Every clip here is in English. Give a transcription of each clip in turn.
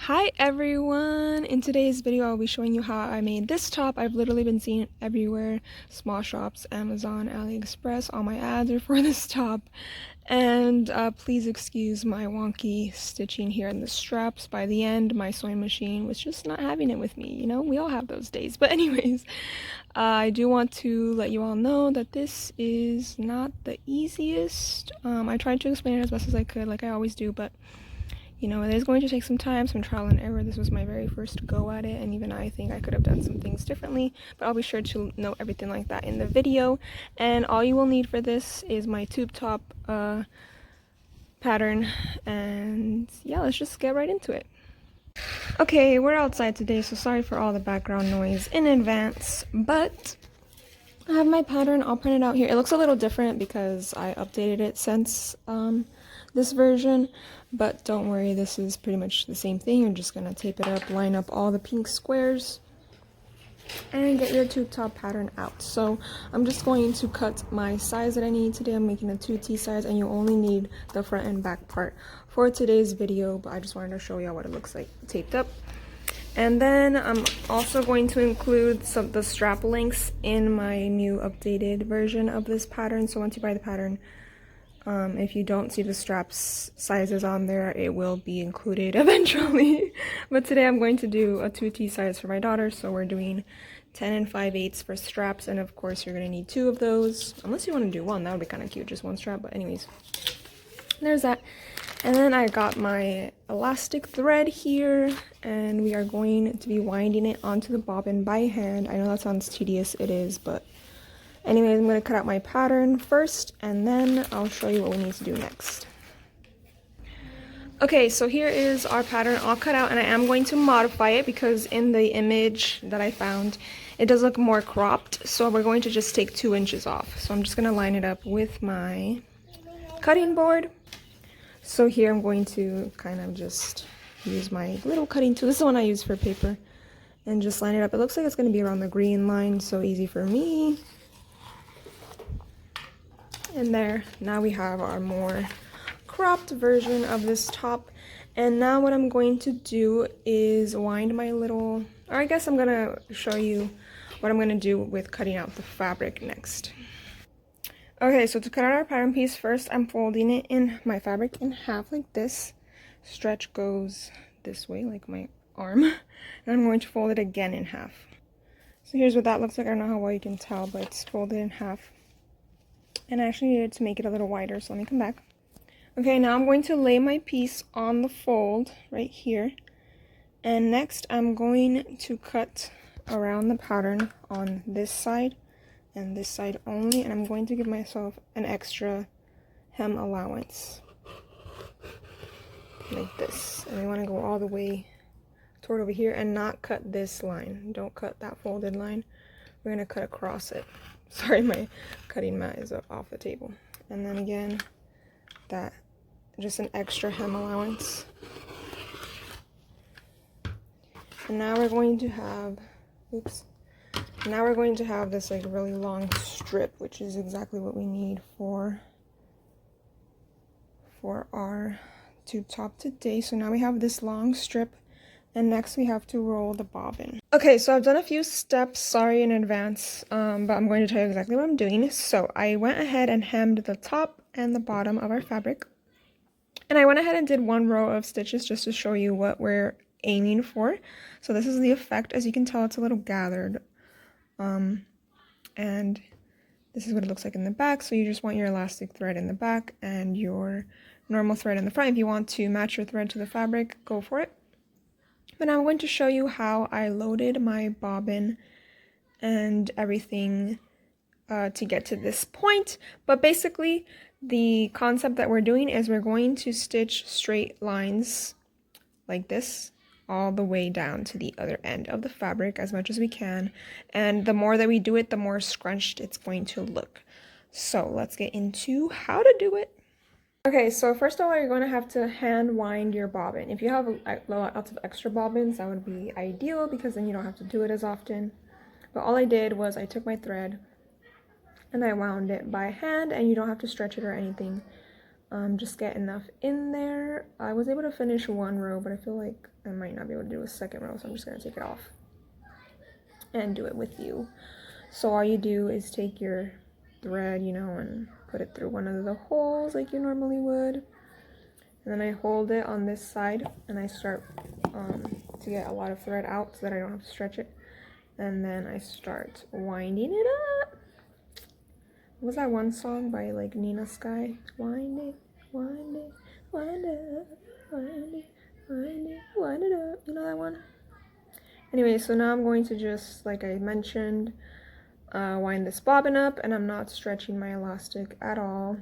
Hi everyone! In today's video I'll be showing you how I made this top. I've literally been seeing it everywhere. Small shops, Amazon, AliExpress, all my ads are for this top. And please excuse my wonky stitching here in the straps. By the end, my sewing machine was just not having it with me. You know, we all have those days. But anyways, I do want to let you all know that this is not the easiest. I tried to explain it as best as I could, like I always do, but you know, it is going to take some time, some trial and error. This was my very first go at it, and even I think I could have done some things differently, but I'll be sure to note everything like that in the video. And all you will need for this is my tube top pattern, and yeah, let's just get right into it. Okay, we're outside today, so sorry for all the background noise in advance, but I have my pattern all printed out here. It looks a little different because I updated it since this version, but don't worry, this is pretty much the same thing. You're just gonna tape it up, line up all the pink squares, and get your tube top pattern out. So I'm just going to cut my size that I need today. I'm making a 2T size, and you only need the front and back part for today's video, but I just wanted to show y'all what it looks like taped up. And then I'm also going to include the strap links in my new updated version of this pattern. So once you buy the pattern, if you don't see the straps sizes on there, it will be included eventually. But today I'm going to do a 2T size for my daughter, so we're doing 10 and 5/8 for straps, and of course you're going to need 2 of those, unless you want to do one. That would be kind of cute, just one strap. But anyways, there's that. And then I got my elastic thread here, and we are going to be winding it onto the bobbin by hand. I know that sounds tedious, it is, but anyways, I'm going to cut out my pattern first, and then I'll show you what we need to do next. Okay, so here is our pattern all cut out, and I am going to modify it because in the image that I found, it does look more cropped, so we're going to just take 2 inches off. So I'm just going to line it up with my cutting board. So here I'm going to kind of just use my little cutting tool. This is the one I use for paper, and just line it up. It looks like it's going to be around the green line, so easy for me. And there, now we have our more cropped version of this top. And now what I'm going to do is wind my little, or I guess I'm going to show you what I'm going to do with cutting out the fabric next. Okay, so to cut out our pattern piece, first I'm folding it in my fabric in half like this. Stretch goes this way, like my arm. And I'm going to fold it again in half. So here's what that looks like. I don't know how well you can tell, but it's folded in half. And I actually needed to make it a little wider, so let me come back. Okay, now I'm going to lay my piece on the fold right here. And next I'm going to cut around the pattern on this side and this side only, and I'm going to give myself an extra hem allowance like this. And I want to go all the way toward over here and not cut this line. Don't cut that folded line. We're going to cut across it. Sorry, my cutting mat is off the table. And then again, that just an extra hem allowance. And now we're going to have, oops. Now we're going to have this like really long strip, which is exactly what we need for our tube top today. So now we have this long strip, and next we have to roll the bobbin. Okay, so I've done a few steps, sorry in advance, but I'm going to tell you exactly what I'm doing. So I went ahead and hemmed the top and the bottom of our fabric, and I went ahead and did 1 row of stitches just to show you what we're aiming for. So this is the effect. As you can tell, it's a little gathered. And this is what it looks like in the back. So you just want your elastic thread in the back and your normal thread in the front. If you want to match your thread to the fabric, go for it. But now I'm going to show you how I loaded my bobbin and everything to get to this point. But basically, the concept that we're doing is we're going to stitch straight lines like this all the way down to the other end of the fabric as much as we can, and the more that we do it, the more scrunched it's going to look. So let's get into how to do it. Okay, so first of all, you're going to have to hand wind your bobbin. If you have lots of extra bobbins, that would be ideal because then you don't have to do it as often. But all I did was I took my thread and I wound it by hand, and you don't have to stretch it or anything. Just get enough in there. I was able to finish one row, but I feel like I might not be able to do a second row, so I'm just gonna take it off and do it with you. So all you do is take your thread, you know, and put it through one of the holes like you normally would. And then I hold it on this side and I start to get a lot of thread out so that I don't have to stretch it. And then I start winding it up. What was that one song by like Nina Sky? Wind it, wind it, wind it up, wind it, wind it, wind it up. You know that one? Anyway, so now I'm going to just, like I mentioned, wind this bobbin up, and I'm not stretching my elastic at all.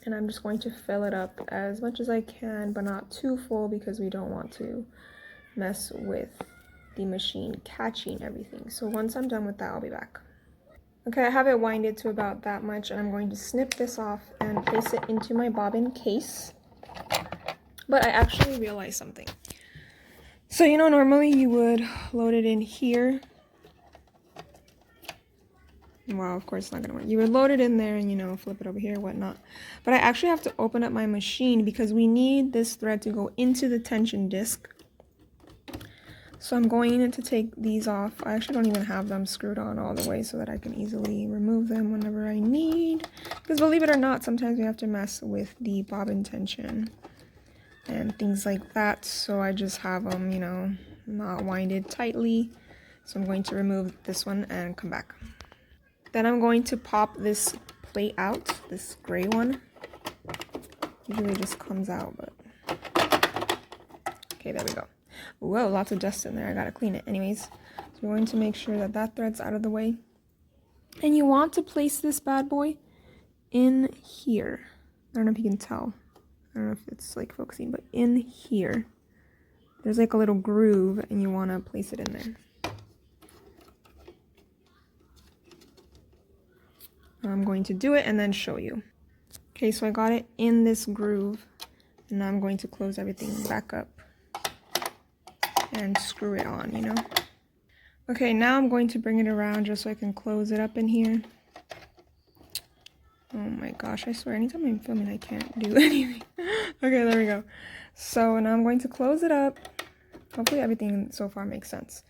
And I'm just going to fill it up as much as I can, but not too full because we don't want to mess with the machine catching everything. So once I'm done with that, I'll be back. Okay, I have it winded to about that much, and I'm going to snip this off and place it into my bobbin case. But I actually realized something. So, you know, normally you would load it in here. Wow, of course it's not gonna work. You would load it in there and, you know, flip it over here, whatnot. But I actually have to open up my machine because we need this thread to go into the tension disc. So I'm going to take these off. I actually don't even have them screwed on all the way so that I can easily remove them whenever I need. Because believe it or not, sometimes we have to mess with the bobbin tension and things like that. So I just have them, you know, not winded tightly. So I'm going to remove this one and come back. Then I'm going to pop this plate out, this gray one. Usually it just comes out, but okay, there we go. Whoa, lots of dust in there. I gotta clean it. Anyways, so we're going to make sure that that thread's out of the way. And you want to place this bad boy in here. I don't know if you can tell. I don't know if it's like focusing, but in here. There's like a little groove and you want to place it in there. I'm going to do it and then show you. Okay, so I got it in this groove and now I'm going to close everything back up and screw it on, you know. Okay, now I'm going to bring it around just so I can close it up in here. Oh my gosh, I swear anytime I'm filming I can't do anything. Okay, there we go. So now I'm going to close it up. Hopefully everything so far makes sense.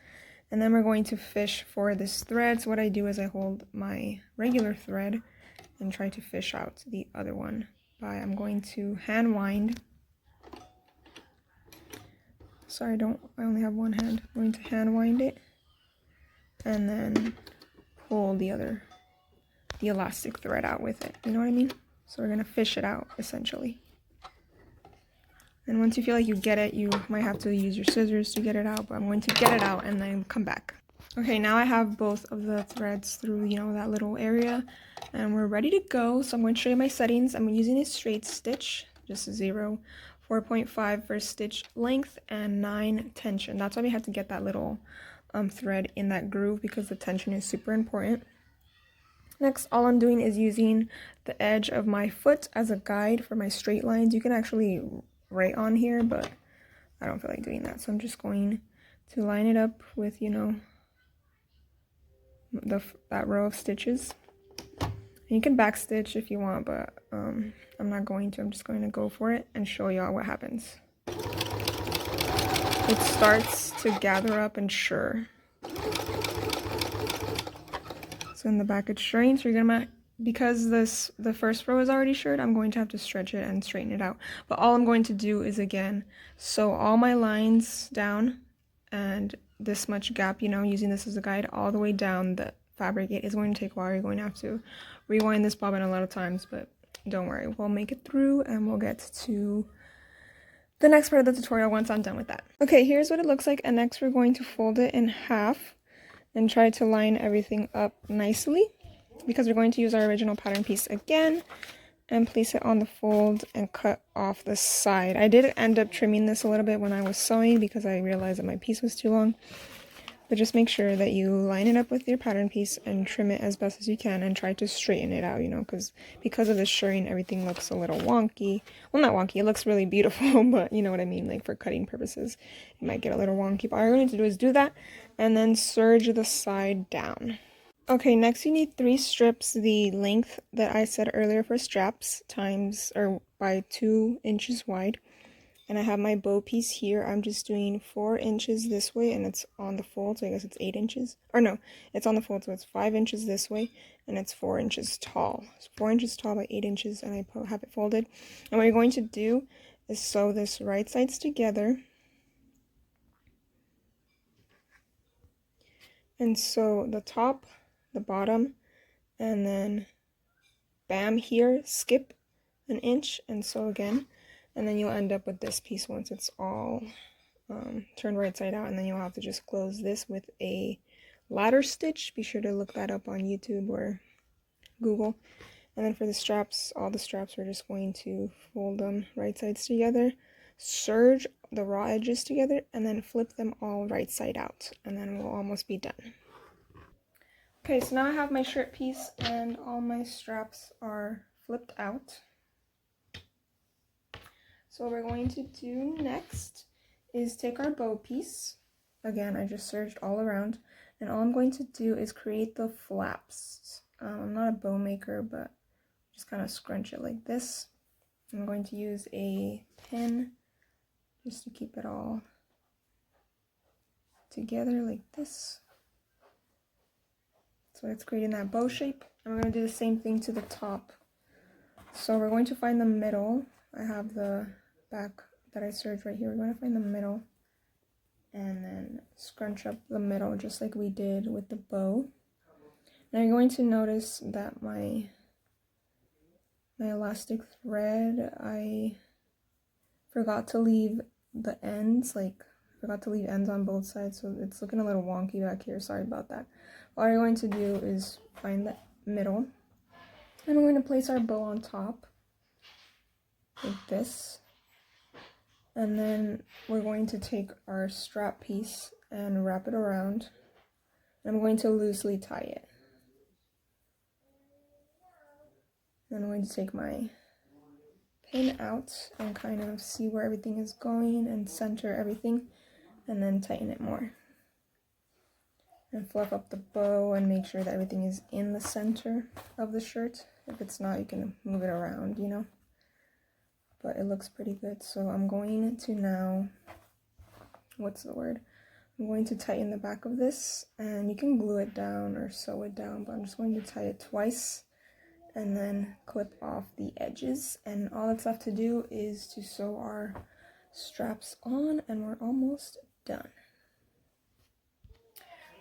And then we're going to fish for this thread. So what I do is I hold my regular thread and try to fish out the other one I'm going to hand wind. Sorry, I only have one hand. I'm going to hand wind it and then pull the elastic thread out with it. You know what I mean? So we're gonna fish it out essentially. And once you feel like you get it, you might have to use your scissors to get it out, but I'm going to get it out and then come back. Okay, now I have both of the threads through, you know, that little area and we're ready to go. So I'm going to show you my settings. I'm using a straight stitch, just a 0, 4.5 for stitch length and 9 tension. That's why we had to get that little thread in that groove because the tension is super important. Next, all I'm doing is using the edge of my foot as a guide for my straight lines. You can actually write on here, but I don't feel like doing that. So I'm just going to line it up with, you know, that row of stitches. And you can back stitch if you want, but I'm not going to. I'm just going to go for it and show y'all what happens. It starts to gather up and shirr. So in the back it's shirring, so you're gonna, because the first row is already shirred, I'm going to have to stretch it and straighten it out. But all I'm going to do is, again, sew all my lines down and this much gap, you know, using this as a guide all the way down the fabric. It is going to take a while. You're going to have to rewind this bobbin a lot of times, but don't worry, we'll make it through and we'll get to the next part of the tutorial once I'm done with that. Okay, here's what it looks like, and next we're going to fold it in half and try to line everything up nicely because we're going to use our original pattern piece again and place it on the fold and cut off the side. I did end up trimming this a little bit when I was sewing because I realized that my piece was too long. But just make sure that you line it up with your pattern piece and trim it as best as you can and try to straighten it out, you know, because of the shirring, everything looks a little wonky. Well, not wonky, it looks really beautiful, but you know what I mean, like for cutting purposes, it might get a little wonky. But all you're going to do is do that and then serge the side down. Okay, next you need 3 strips, the length that I said earlier for straps, times, or by 2 inches wide. And I have my bow piece here. I'm just doing 4 inches this way, and it's on the fold, so I guess it's 8 inches. Or no, it's on the fold, so it's 5 inches this way, and it's 4 inches tall. It's 4 inches tall by 8 inches, and I have it folded. And what you're going to do is sew this right sides together. And sew the top, the bottom, and then bam here, skip an inch, and sew again. And then you'll end up with this piece once it's all turned right side out, and then you'll have to just close this with a ladder stitch. Be sure to look that up on YouTube or Google. And then for the straps, all the straps, we're just going to fold them right sides together, serge the raw edges together, and then flip them all right side out, and then we'll almost be done. Okay, so now I have my shirt piece and all my straps are flipped out. So what we're going to do next is take our bow piece. Again, I just serged all around, and all I'm going to do is create the flaps. I'm not a bow maker, but just kind of scrunch it like this. I'm going to use a pin just to keep it all together like this. So it's creating that bow shape. And we're going to do the same thing to the top. So we're going to find the middle. I have the back that I serged right here. We're going to find the middle and then scrunch up the middle just like we did with the bow. Now you're going to notice that my elastic thread, I forgot to leave the ends, forgot to leave ends on both sides, so it's looking a little wonky back here. Sorry about that. All you're going to do is find the middle, and we're going to place our bow on top like this, and then we're going to take our strap piece and wrap it around, and I'm going to loosely tie it. Then I'm going to take my pin out and kind of see where everything is going and center everything, and then tighten it more. And fluff up the bow and make sure that everything is in the center of the shirt. If it's not, you can move it around, you know. But it looks pretty good. So I'm going to now, I'm going to tighten the back of this, and you can glue it down or sew it down, but I'm just going to tie it twice and then clip off the edges. And all that's left to do is to sew our straps on, and we're almost done.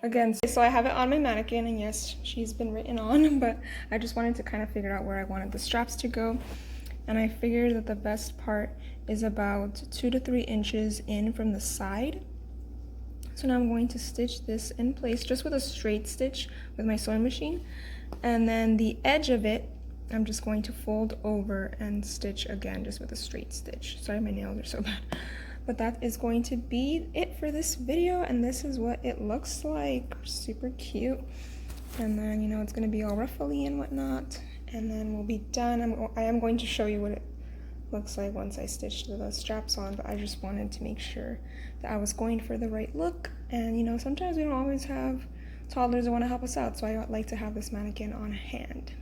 Again, so I have it on my mannequin, and yes, she's been written on, but I just wanted to kind of figure out where I wanted the straps to go. And I figured that the best part is about 2 to 3 inches in from the side. So now I'm going to stitch this in place just with a straight stitch with my sewing machine. And then the edge of it, I'm just going to fold over and stitch again just with a straight stitch. Sorry, my nails are so bad. But that is going to be it for this video, and this is what it looks like. Super cute. And then, you know, it's going to be all ruffly and whatnot, and then we'll be done. I am going to show you what it looks like once I stitch the straps on, but I just wanted to make sure that I was going for the right look. And, you know, sometimes we don't always have toddlers that want to help us out, so I like to have this mannequin on hand.